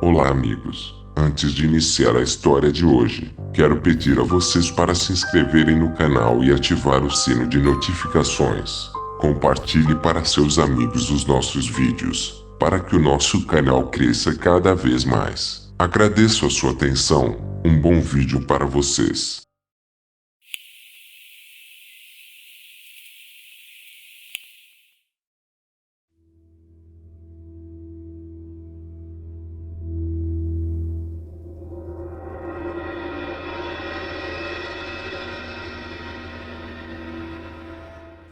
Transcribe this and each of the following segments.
Olá, amigos. Antes de iniciar a história de hoje, quero pedir a vocês para se inscreverem no canal e ativar o sino de notificações. Compartilhe para seus amigos os nossos vídeos, para que o nosso canal cresça cada vez mais. Agradeço a sua atenção. Um bom vídeo para vocês.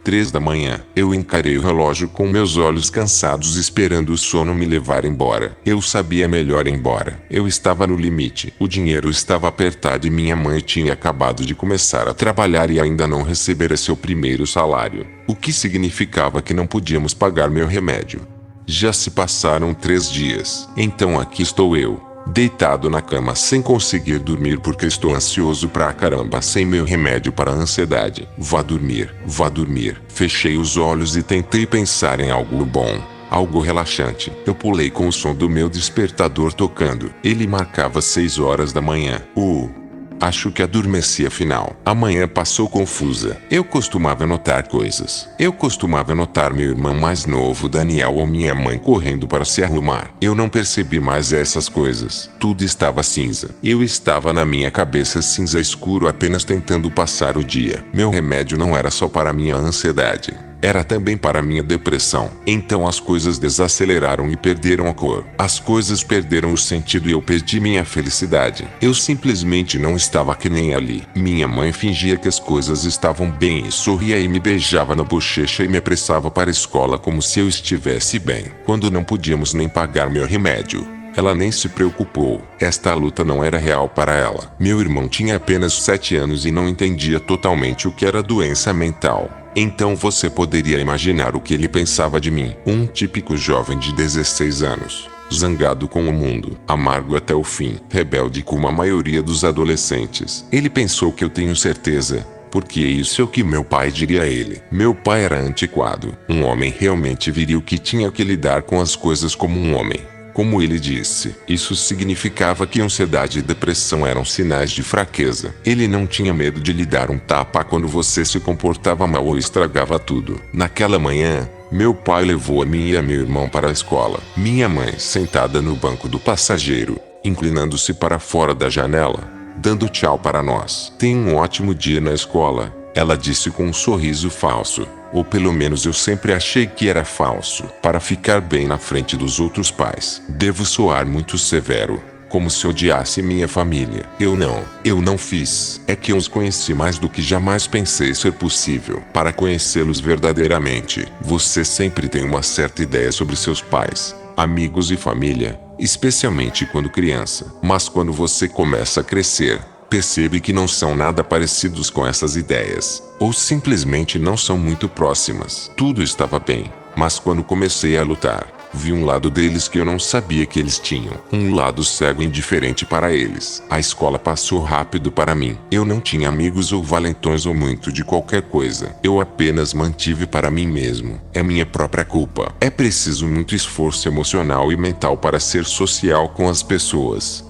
Três da manhã, eu encarei o relógio com meus olhos cansados esperando o sono me levar embora. Eu sabia melhor ir embora. Eu estava no limite. O dinheiro estava apertado e minha mãe tinha acabado de começar a trabalhar e ainda não recebera seu primeiro salário. O que significava que não podíamos pagar meu remédio. Já se passaram 3 dias. Então aqui estou eu, deitado na cama sem conseguir dormir porque estou ansioso pra caramba sem meu remédio para a ansiedade. Vá dormir, vá dormir. Fechei os olhos e tentei pensar em algo bom, algo relaxante. Eu pulei com o som do meu despertador tocando. Ele marcava 6 horas da manhã. Acho que adormeci afinal. A manhã passou confusa. Eu costumava notar coisas. Eu costumava notar meu irmão mais novo Daniel ou minha mãe correndo para se arrumar. Eu não percebi mais essas coisas. Tudo estava cinza. Eu estava na minha cabeça cinza escuro apenas tentando passar o dia. Meu remédio não era só para minha ansiedade. Era também para minha depressão. Então as coisas desaceleraram e perderam a cor. As coisas perderam o sentido e eu perdi minha felicidade. Eu simplesmente não estava que nem ali. Minha mãe fingia que as coisas estavam bem e sorria e me beijava na bochecha e me apressava para a escola como se eu estivesse bem. Quando não podíamos nem pagar meu remédio, ela nem se preocupou. Esta luta não era real para ela. Meu irmão tinha apenas 7 anos e não entendia totalmente o que era doença mental. Então você poderia imaginar o que ele pensava de mim. Um típico jovem de 16 anos. Zangado com o mundo, amargo até o fim, rebelde como a maioria dos adolescentes. Ele pensou que eu tenho certeza, porque isso é o que meu pai diria a ele. Meu pai era antiquado. Um homem realmente viril que tinha que lidar com as coisas como um homem. Como ele disse, isso significava que ansiedade e depressão eram sinais de fraqueza. Ele não tinha medo de lhe dar um tapa quando você se comportava mal ou estragava tudo. Naquela manhã, meu pai levou a mim e a meu irmão para a escola. Minha mãe, sentada no banco do passageiro, inclinando-se para fora da janela, dando tchau para nós. Tenha um ótimo dia na escola, ela disse com um sorriso falso. Ou pelo menos eu sempre achei que era falso, para ficar bem na frente dos outros pais. Devo soar muito severo, como se odiasse minha família. Eu não fiz. É que eu os conheci mais do que jamais pensei ser possível. Para conhecê-los verdadeiramente, você sempre tem uma certa ideia sobre seus pais, amigos e família, especialmente quando criança. Mas quando você começa a crescer, percebe que não são nada parecidos com essas ideias, ou simplesmente não são muito próximas. Tudo estava bem, mas quando comecei a lutar, vi um lado deles que eu não sabia que eles tinham. Um lado cego e indiferente para eles. A escola passou rápido para mim. Eu não tinha amigos ou valentões ou muito de qualquer coisa. Eu apenas mantive para mim mesmo. É minha própria culpa. É preciso muito esforço emocional e mental para ser social com as pessoas.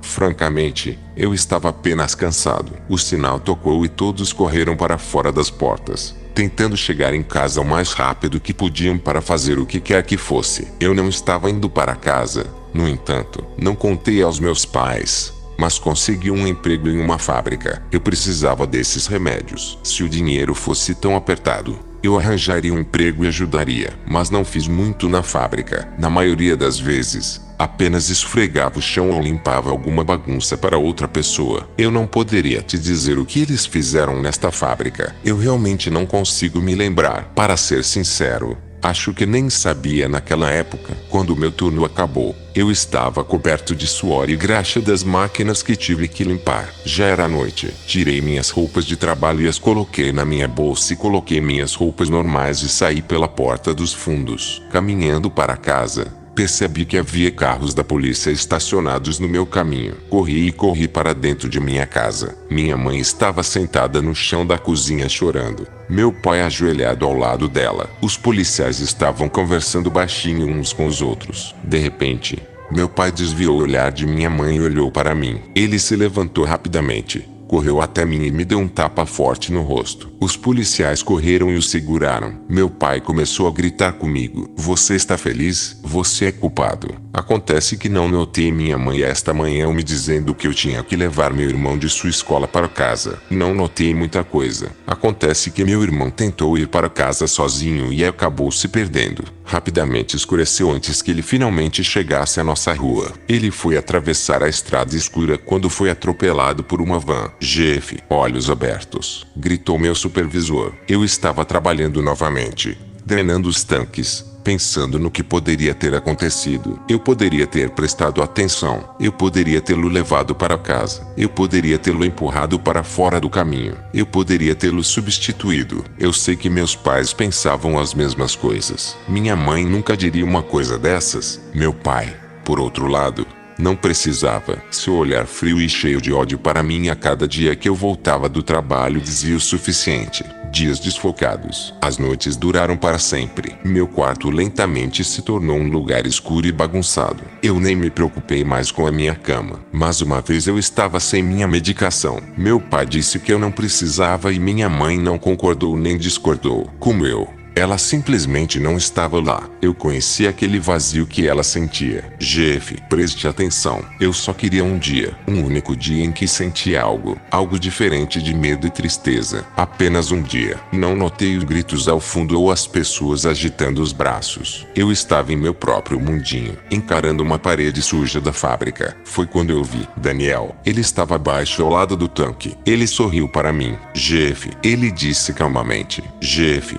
Francamente, eu estava apenas cansado. O sinal tocou e todos correram para fora das portas, tentando chegar em casa o mais rápido que podiam para fazer o que quer que fosse. Eu não estava indo para casa, no entanto, não contei aos meus pais, mas consegui um emprego em uma fábrica. Eu precisava desses remédios. Se o dinheiro fosse tão apertado, eu arranjaria um emprego e ajudaria, mas não fiz muito na fábrica. Na maioria das vezes, apenas esfregava o chão ou limpava alguma bagunça para outra pessoa. Eu não poderia te dizer o que eles fizeram nesta fábrica. Eu realmente não consigo me lembrar. Para ser sincero, acho que nem sabia naquela época. Quando meu turno acabou, eu estava coberto de suor e graxa das máquinas que tive que limpar. Já era noite. Tirei minhas roupas de trabalho e as coloquei na minha bolsa e coloquei minhas roupas normais e saí pela porta dos fundos. Caminhando para casa, percebi que havia carros da polícia estacionados no meu caminho. Corri para dentro de minha casa. Minha mãe estava sentada no chão da cozinha chorando. Meu pai ajoelhado ao lado dela. Os policiais estavam conversando baixinho uns com os outros. De repente, Meu pai desviou o olhar de minha mãe e olhou para mim. Ele se levantou rapidamente, correu até mim e me deu um tapa forte no rosto. Os policiais correram e o seguraram. Meu pai começou a gritar comigo: "Você está feliz? Você é culpado." Acontece que não notei minha mãe esta manhã me dizendo que eu tinha que levar meu irmão de sua escola para casa. Não notei muita coisa. Acontece que meu irmão tentou ir para casa sozinho e acabou se perdendo. Rapidamente escureceu antes que ele finalmente chegasse à nossa rua. Ele foi atravessar a estrada escura quando foi atropelado por uma van. "Jeff, olhos abertos", gritou meu supervisor. Eu estava trabalhando novamente, drenando os tanques, pensando no que poderia ter acontecido. Eu poderia ter prestado atenção. Eu poderia tê-lo levado para casa. Eu poderia tê-lo empurrado para fora do caminho. Eu poderia tê-lo substituído. Eu sei que meus pais pensavam as mesmas coisas. Minha mãe nunca diria uma coisa dessas. Meu pai, por outro lado, não precisava. Seu olhar frio e cheio de ódio para mim a cada dia que eu voltava do trabalho dizia o suficiente. Dias desfocados. As noites duraram para sempre. Meu quarto lentamente se tornou um lugar escuro e bagunçado. Eu nem me preocupei mais com a minha cama. Mas uma vez eu estava sem minha medicação. Meu pai disse que eu não precisava e minha mãe não concordou nem discordou. Como eu. Ela simplesmente não estava lá. Eu conhecia aquele vazio que ela sentia. Jeff, preste atenção. Eu só queria um dia. Um único dia em que senti algo. Algo diferente de medo e tristeza. Apenas um dia. Não notei os gritos ao fundo ou as pessoas agitando os braços. Eu estava em meu próprio mundinho, encarando uma parede suja da fábrica. Foi quando eu vi Daniel. Ele estava abaixo ao lado do tanque. Ele sorriu para mim. Jeff, ele disse calmamente. Jeff.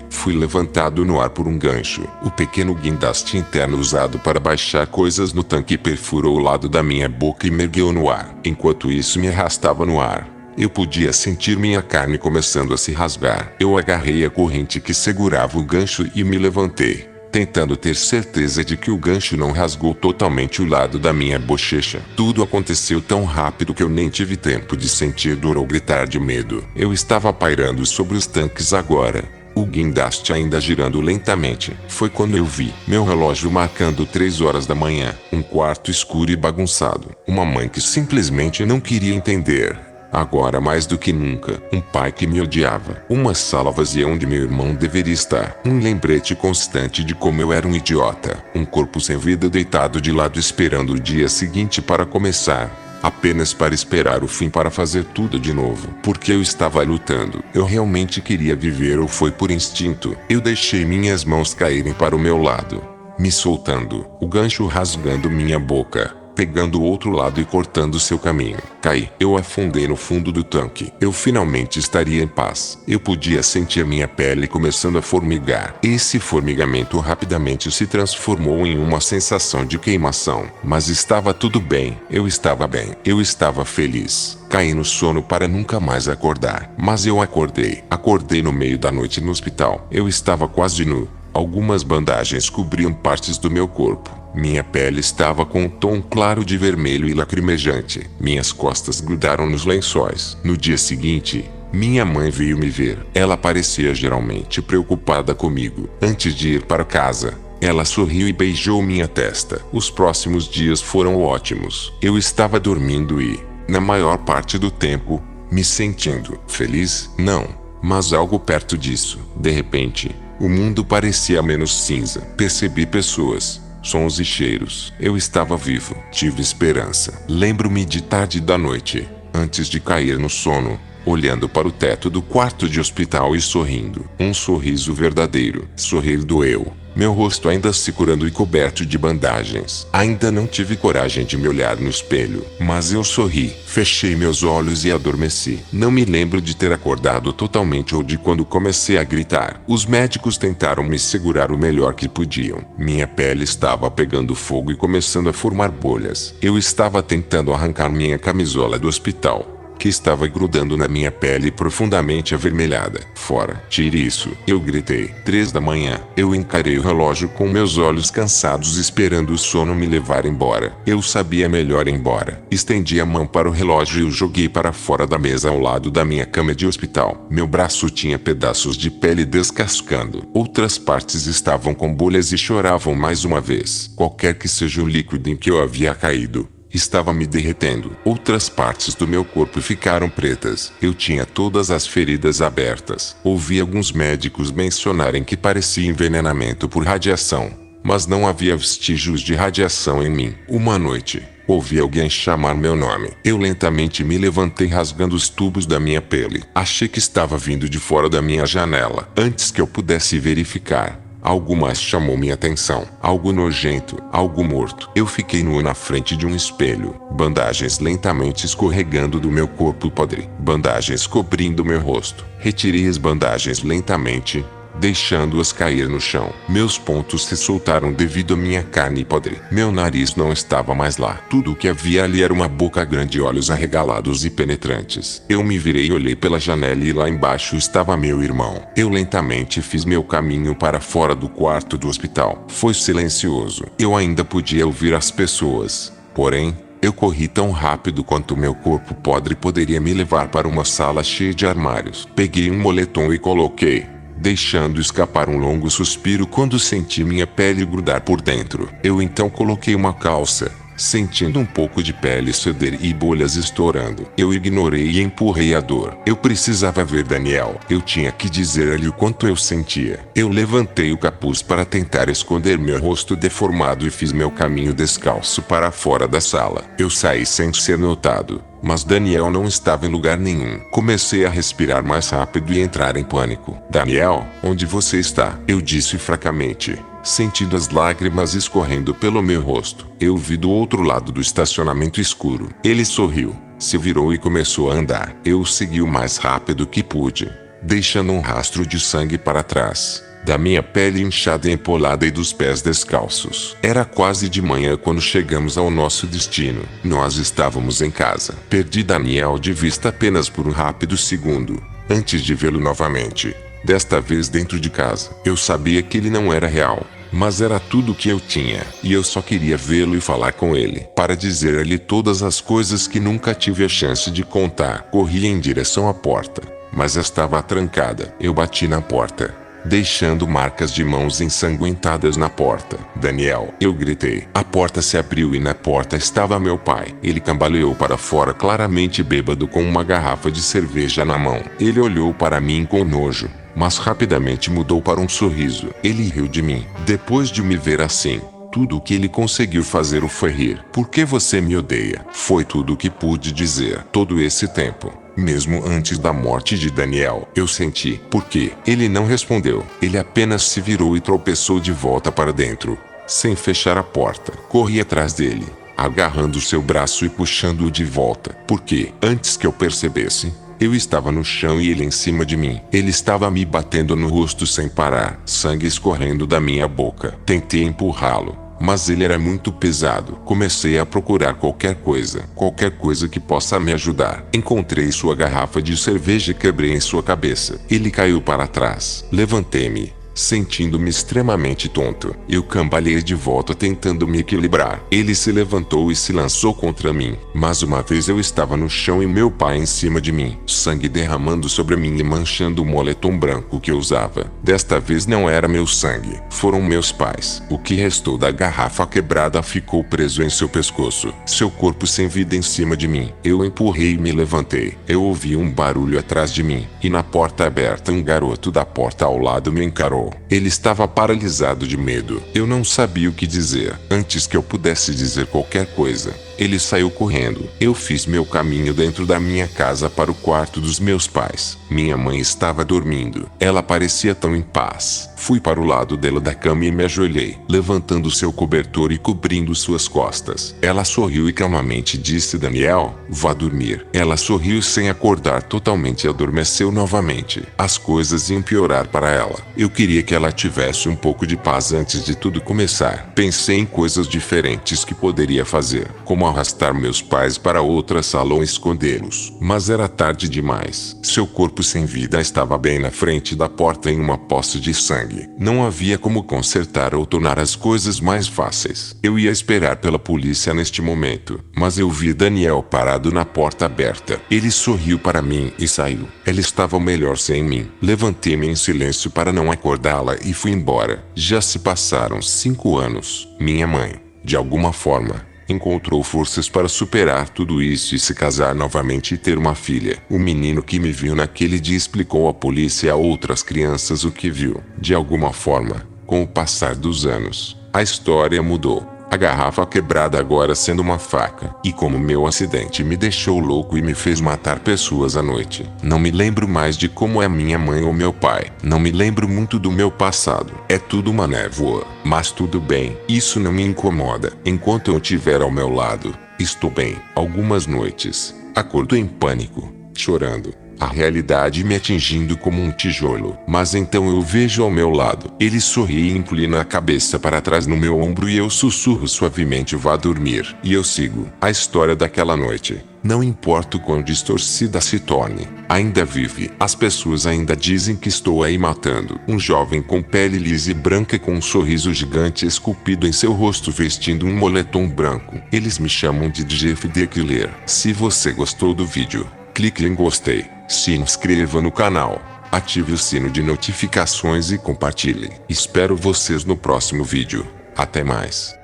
Fui levantado no ar por um gancho. O pequeno guindaste interno usado para baixar coisas no tanque perfurou o lado da minha boca e me ergueu no ar. Enquanto isso me arrastava no ar, eu podia sentir minha carne começando a se rasgar. Eu agarrei a corrente que segurava o gancho e me levantei, tentando ter certeza de que o gancho não rasgou totalmente o lado da minha bochecha. Tudo aconteceu tão rápido que eu nem tive tempo de sentir dor ou gritar de medo. Eu estava pairando sobre os tanques agora. O guindaste ainda girando lentamente. Foi quando eu vi meu relógio marcando 3 horas da manhã. Um quarto escuro e bagunçado. Uma mãe que simplesmente não queria entender. Agora mais do que nunca, um pai que me odiava. Uma sala vazia onde meu irmão deveria estar. Um lembrete constante de como eu era um idiota. Um corpo sem vida deitado de lado esperando o dia seguinte para começar. Apenas para esperar o fim para fazer tudo de novo. Porque eu estava lutando. Eu realmente queria viver ou foi por instinto? Eu deixei minhas mãos caírem para o meu lado, me soltando. O gancho rasgando minha boca, pegando o outro lado e cortando seu caminho. Caí. Eu afundei no fundo do tanque. Eu finalmente estaria em paz. Eu podia sentir minha pele começando a formigar. Esse formigamento rapidamente se transformou em uma sensação de queimação. Mas estava tudo bem. Eu estava bem. Eu estava feliz. Caí no sono para nunca mais acordar. Mas eu acordei. Acordei no meio da noite no hospital. Eu estava quase nu. Algumas bandagens cobriam partes do meu corpo. Minha pele estava com um tom claro de vermelho e lacrimejante. Minhas costas grudaram nos lençóis. No dia seguinte, minha mãe veio me ver. Ela parecia geralmente preocupada comigo. Antes de ir para casa, ela sorriu e beijou minha testa. Os próximos dias foram ótimos. Eu estava dormindo e, na maior parte do tempo, me sentindo feliz? Não, mas algo perto disso. De repente, o mundo parecia menos cinza. Percebi pessoas, sons e cheiros. Eu estava vivo. Tive esperança. Lembro-me de tarde da noite, antes de cair no sono, olhando para o teto do quarto de hospital e sorrindo. Um sorriso verdadeiro. Sorrir doeu. Meu rosto ainda se curando e coberto de bandagens. Ainda não tive coragem de me olhar no espelho, mas eu sorri, fechei meus olhos e adormeci. Não me lembro de ter acordado totalmente ou de quando comecei a gritar. Os médicos tentaram me segurar o melhor que podiam. Minha pele estava pegando fogo e começando a formar bolhas. Eu estava tentando arrancar minha camisola do hospital, que estava grudando na minha pele profundamente avermelhada. Fora, tire isso, eu gritei. 3 da manhã, eu encarei o relógio com meus olhos cansados esperando o sono me levar embora. Eu sabia melhor ir embora. Estendi a mão para o relógio e o joguei para fora da mesa ao lado da minha cama de hospital. Meu braço tinha pedaços de pele descascando. Outras partes estavam com bolhas e choravam mais uma vez. Qualquer que seja o líquido em que eu havia caído, estava me derretendo. Outras partes do meu corpo ficaram pretas. Eu tinha todas as feridas abertas. Ouvi alguns médicos mencionarem que parecia envenenamento por radiação, mas não havia vestígios de radiação em mim. Uma noite, ouvi alguém chamar meu nome. Eu lentamente me levantei rasgando os tubos da minha pele. Achei que estava vindo de fora da minha janela. Antes que eu pudesse verificar, algo mais chamou minha atenção. Algo nojento, algo morto. Eu fiquei nu na frente de um espelho. Bandagens lentamente escorregando do meu corpo podre. Bandagens cobrindo meu rosto. Retirei as bandagens lentamente, deixando-as cair no chão. Meus pontos se soltaram devido à minha carne podre. Meu nariz não estava mais lá. Tudo o que havia ali era uma boca grande e olhos arregalados e penetrantes. Eu me virei e olhei pela janela e lá embaixo estava meu irmão. Eu lentamente fiz meu caminho para fora do quarto do hospital. Foi silencioso. Eu ainda podia ouvir as pessoas. Porém, eu corri tão rápido quanto meu corpo podre poderia me levar para uma sala cheia de armários. Peguei um moletom e coloquei, deixando escapar um longo suspiro quando senti minha pele grudar por dentro. Eu então coloquei uma calça, sentindo um pouco de pele ceder e bolhas estourando. Eu ignorei e empurrei a dor. Eu precisava ver Daniel. Eu tinha que dizer-lhe o quanto eu sentia. Eu levantei o capuz para tentar esconder meu rosto deformado e fiz meu caminho descalço para fora da sala. Eu saí sem ser notado, mas Daniel não estava em lugar nenhum. Comecei a respirar mais rápido e entrar em pânico. Daniel, onde você está? Eu disse fracamente, sentindo as lágrimas escorrendo pelo meu rosto. Eu vi do outro lado do estacionamento escuro. Ele sorriu, se virou e começou a andar. Eu o segui o mais rápido que pude, deixando um rastro de sangue para trás, da minha pele inchada e empolada e dos pés descalços. Era quase de manhã quando chegamos ao nosso destino. Nós estávamos em casa. Perdi Daniel de vista apenas por um rápido segundo, antes de vê-lo novamente. Desta vez dentro de casa. Eu sabia que ele não era real, mas era tudo o que eu tinha, e eu só queria vê-lo e falar com ele, para dizer-lhe todas as coisas que nunca tive a chance de contar. Corri em direção à porta, mas estava trancada. Eu bati na porta, deixando marcas de mãos ensanguentadas na porta. Daniel, eu gritei. A porta se abriu e na porta estava meu pai. Ele cambaleou para fora claramente bêbado com uma garrafa de cerveja na mão. Ele olhou para mim com nojo, mas rapidamente mudou para um sorriso. Ele riu de mim. Depois de me ver assim, tudo o que ele conseguiu fazer foi rir. Por que você me odeia? Foi tudo o que pude dizer todo esse tempo. Mesmo antes da morte de Daniel, eu senti. Por quê? Ele não respondeu. Ele apenas se virou e tropeçou de volta para dentro, sem fechar a porta. Corri atrás dele, agarrando seu braço e puxando-o de volta. Porque, antes que eu percebesse, eu estava no chão e ele em cima de mim. Ele estava me batendo no rosto sem parar, sangue escorrendo da minha boca. Tentei empurrá-lo, mas ele era muito pesado. Comecei a procurar qualquer coisa que possa me ajudar. Encontrei sua garrafa de cerveja e quebrei em sua cabeça. Ele caiu para trás. Levantei-me, sentindo-me extremamente tonto. Eu cambaleei de volta tentando me equilibrar. Ele se levantou e se lançou contra mim. Mais uma vez eu estava no chão e meu pai em cima de mim, sangue derramando sobre mim e manchando o moletom branco que eu usava. Desta vez não era meu sangue, foram meus pais. O que restou da garrafa quebrada ficou preso em seu pescoço, seu corpo sem vida em cima de mim. Eu empurrei e me levantei. Eu ouvi um barulho atrás de mim, e na porta aberta um garoto da porta ao lado me encarou. Ele estava paralisado de medo. Eu não sabia o que dizer. Antes que eu pudesse dizer qualquer coisa, ele saiu correndo. Eu fiz meu caminho dentro da minha casa para o quarto dos meus pais. Minha mãe estava dormindo. Ela parecia tão em paz. Fui para o lado dela da cama e me ajoelhei, levantando seu cobertor e cobrindo suas costas. Ela sorriu e calmamente disse: Daniel, vá dormir. Ela sorriu sem acordar totalmente e adormeceu novamente. As coisas iam piorar para ela. Eu queria que ela tivesse um pouco de paz antes de tudo começar. Pensei em coisas diferentes que poderia fazer, como arrastar meus pais para outra sala e escondê-los. Mas era tarde demais. Seu corpo sem vida estava bem na frente da porta em uma poça de sangue. Não havia como consertar ou tornar as coisas mais fáceis. Eu ia esperar pela polícia neste momento, mas eu vi Daniel parado na porta aberta. Ele sorriu para mim e saiu. Ela estava melhor sem mim. Levantei-me em silêncio para não acordá-la e fui embora. Já se passaram 5 anos. Minha mãe, de alguma forma, encontrou forças para superar tudo isso e se casar novamente e ter uma filha. O menino que me viu naquele dia explicou à polícia e a outras crianças o que viu. De alguma forma, com o passar dos anos, a história mudou. A garrafa quebrada agora sendo uma faca. E como meu acidente me deixou louco e me fez matar pessoas à noite. Não me lembro mais de como é minha mãe ou meu pai. Não me lembro muito do meu passado. É tudo uma névoa. Mas tudo bem. Isso não me incomoda. Enquanto eu estiver ao meu lado, estou bem. Algumas noites, acordo em pânico, chorando. A realidade me atingindo como um tijolo. Mas então eu vejo ao meu lado. Ele sorri e inclina a cabeça para trás no meu ombro e eu sussurro suavemente: vá dormir. E eu sigo a história daquela noite. Não importa o quão distorcida se torne, ainda vive. As pessoas ainda dizem que estou aí matando. Um jovem com pele lisa e branca com um sorriso gigante esculpido em seu rosto vestindo um moletom branco. Eles me chamam de Jeff the Killer. Se você gostou do vídeo, clique em gostei, se inscreva no canal, ative o sino de notificações e compartilhe. Espero vocês no próximo vídeo. Até mais.